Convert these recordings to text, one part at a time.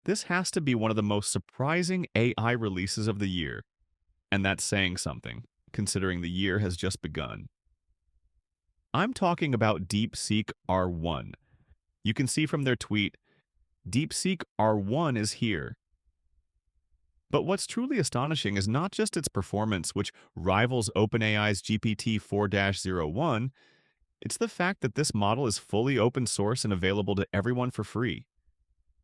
This has to be one of the most surprising AI releases of the year, and that's saying something, considering the year has just begun. I'm talking about DeepSeek R1. You can see from their tweet, DeepSeek R1 is here. But what's truly astonishing is not just its performance, which rivals OpenAI's GPT-4-01, it's the fact that this model is fully open source and available to everyone for free.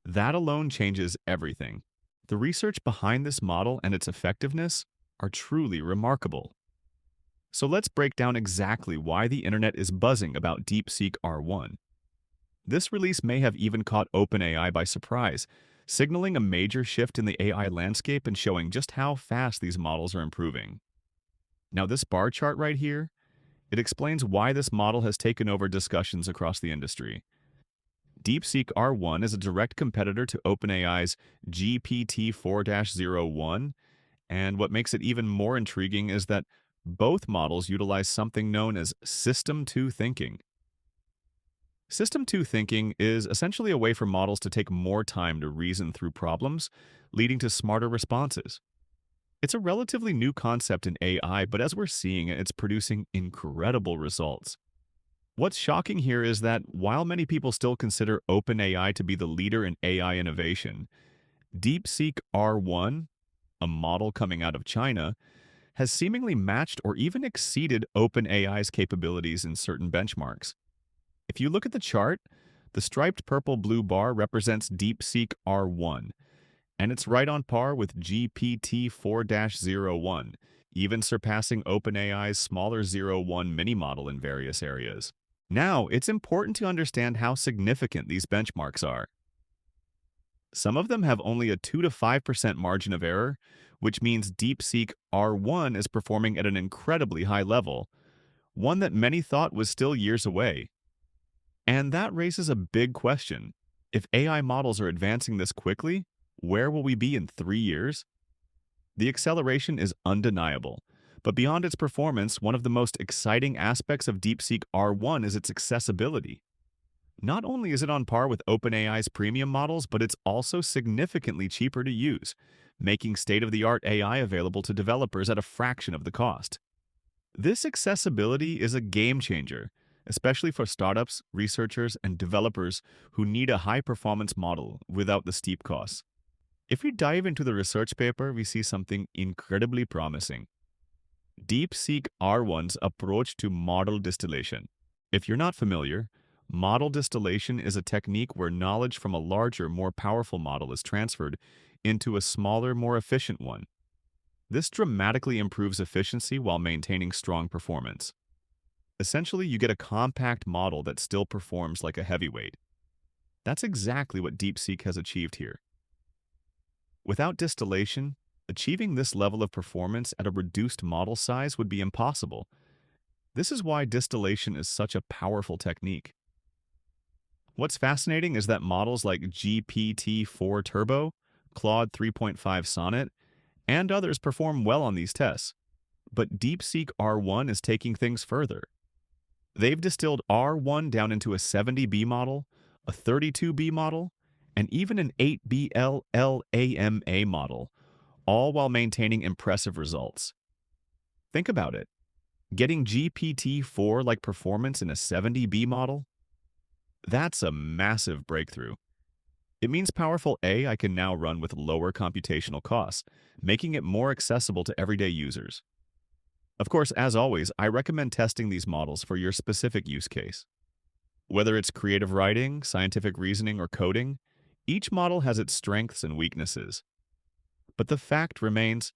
That alone changes everything. The research behind this model and its effectiveness are truly remarkable. So let's break down exactly why the internet is buzzing about DeepSeek R1. This release may have even caught OpenAI by surprise, signaling a major shift in the AI landscape and showing just how fast these models are improving. Now, this bar chart right here, it explains why this model has taken over discussions across the industry. DeepSeek R1 is a direct competitor to OpenAI's GPT-4-01, and what makes it even more intriguing is that both models utilize something known as System 2 thinking. System 2 thinking is essentially a way for models to take more time to reason through problems, leading to smarter responses. It's a relatively new concept in AI, but as we're seeing, it's producing incredible results. What's shocking here is that while many people still consider OpenAI to be the leader in AI innovation, DeepSeek R1, a model coming out of China, has seemingly matched or even exceeded OpenAI's capabilities in certain benchmarks. If you look at the chart, the striped purple-blue bar represents DeepSeek R1, and it's right on par with GPT-4-01, even surpassing OpenAI's smaller zero-1 mini-model in various areas. Now, it's important to understand how significant these benchmarks are. Some of them have only a 2 to 5% margin of error, which means DeepSeek R1 is performing at an incredibly high level, one that many thought was still years away. And that raises a big question. If AI models are advancing this quickly, where will we be in 3 years? The acceleration is undeniable, but beyond its performance, one of the most exciting aspects of DeepSeek R1 is its accessibility. Not only is it on par with OpenAI's premium models, but it's also significantly cheaper to use, making state-of-the-art AI available to developers at a fraction of the cost. This accessibility is a game changer, especially for startups, researchers, and developers who need a high-performance model without the steep costs. If we dive into the research paper, we see something incredibly promising. DeepSeek R1's approach to model distillation. If you're not familiar, model distillation is a technique where knowledge from a larger, more powerful model is transferred into a smaller, more efficient one. This dramatically improves efficiency while maintaining strong performance. Essentially, you get a compact model that still performs like a heavyweight. That's exactly what DeepSeek has achieved here. Without distillation, achieving this level of performance at a reduced model size would be impossible. This is why distillation is such a powerful technique. What's fascinating is that models like GPT-4 Turbo, Claude 3.5 Sonnet, and others perform well on these tests. But DeepSeek R1 is taking things further. They've distilled R1 down into a 70B model, a 32B model, and even an 8BLLAMA model, all while maintaining impressive results. Think about it. Getting GPT-4-like performance in a 70B model? That's a massive breakthrough. It means powerful AI can now run with lower computational costs, making it more accessible to everyday users. Of course, as always, I recommend testing these models for your specific use case. Whether it's creative writing, scientific reasoning, or coding, each model has its strengths and weaknesses. But the fact remains,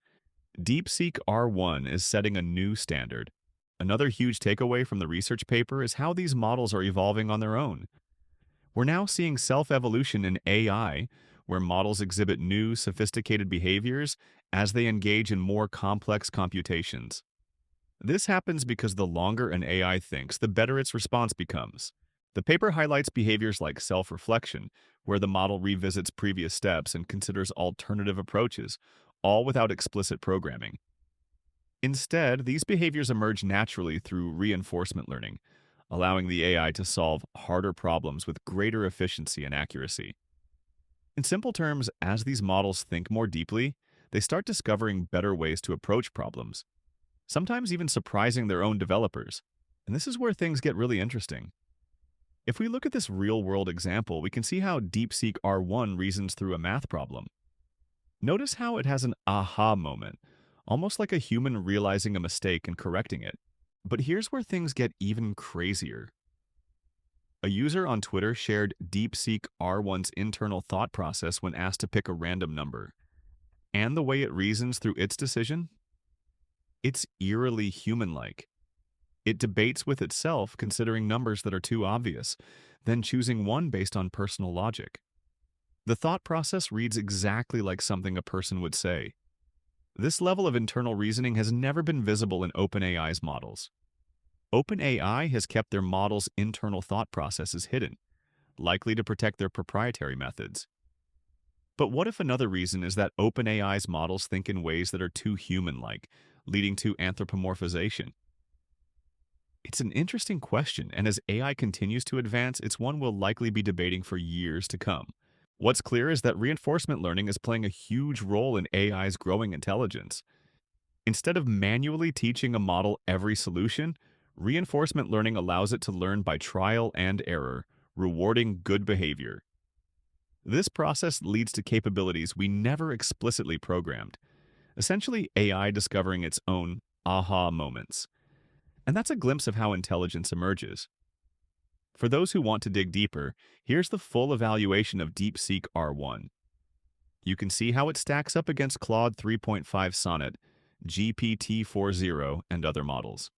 DeepSeek R1 is setting a new standard. Another huge takeaway from the research paper is how these models are evolving on their own. We're now seeing self-evolution in AI, where models exhibit new, sophisticated behaviors as they engage in more complex computations. This happens because the longer an AI thinks, the better its response becomes. The paper highlights behaviors like self-reflection, where the model revisits previous steps and considers alternative approaches, all without explicit programming. Instead, these behaviors emerge naturally through reinforcement learning, allowing the AI to solve harder problems with greater efficiency and accuracy. In simple terms, as these models think more deeply, they start discovering better ways to approach problems, sometimes even surprising their own developers. And this is where things get really interesting. If we look at this real-world example, we can see how DeepSeek R1 reasons through a math problem. Notice how it has an aha moment, almost like a human realizing a mistake and correcting it. But here's where things get even crazier. A user on Twitter shared DeepSeek R1's internal thought process when asked to pick a random number. And the way it reasons through its decision? It's eerily human-like. It debates with itself, considering numbers that are too obvious, then choosing one based on personal logic. The thought process reads exactly like something a person would say. This level of internal reasoning has never been visible in OpenAI's models. OpenAI has kept their models' internal thought processes hidden, likely to protect their proprietary methods. But what if another reason is that OpenAI's models think in ways that are too human-like, leading to anthropomorphization? It's an interesting question, and as AI continues to advance, it's one we'll likely be debating for years to come. What's clear is that reinforcement learning is playing a huge role in AI's growing intelligence. Instead of manually teaching a model every solution, reinforcement learning allows it to learn by trial and error, rewarding good behavior. This process leads to capabilities we never explicitly programmed, essentially AI discovering its own aha moments. And that's a glimpse of how intelligence emerges. For those who want to dig deeper, here's the full evaluation of DeepSeek R1. You can see how it stacks up against Claude 3.5 Sonnet, GPT-4o, and other models.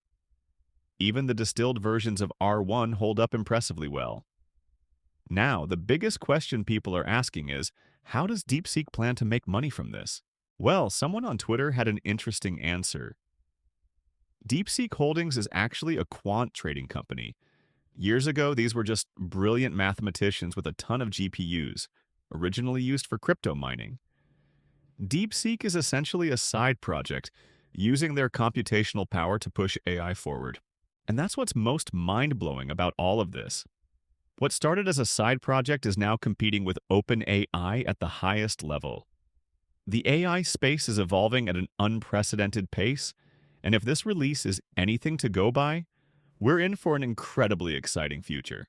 Even the distilled versions of R1 hold up impressively well. Now, the biggest question people are asking is, how does DeepSeek plan to make money from this? Well, someone on Twitter had an interesting answer. DeepSeek Holdings is actually a quant trading company. Years ago, these were just brilliant mathematicians with a ton of GPUs, originally used for crypto mining. DeepSeek is essentially a side project, using their computational power to push AI forward. And that's what's most mind-blowing about all of this. What started as a side project is now competing with OpenAI at the highest level. The AI space is evolving at an unprecedented pace, and if this release is anything to go by, we're in for an incredibly exciting future.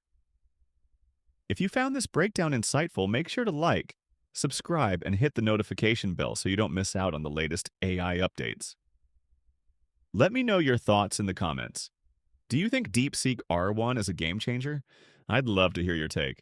If you found this breakdown insightful, make sure to like, subscribe, and hit the notification bell so you don't miss out on the latest AI updates. Let me know your thoughts in the comments. Do you think DeepSeek R1 is a game changer? I'd love to hear your take.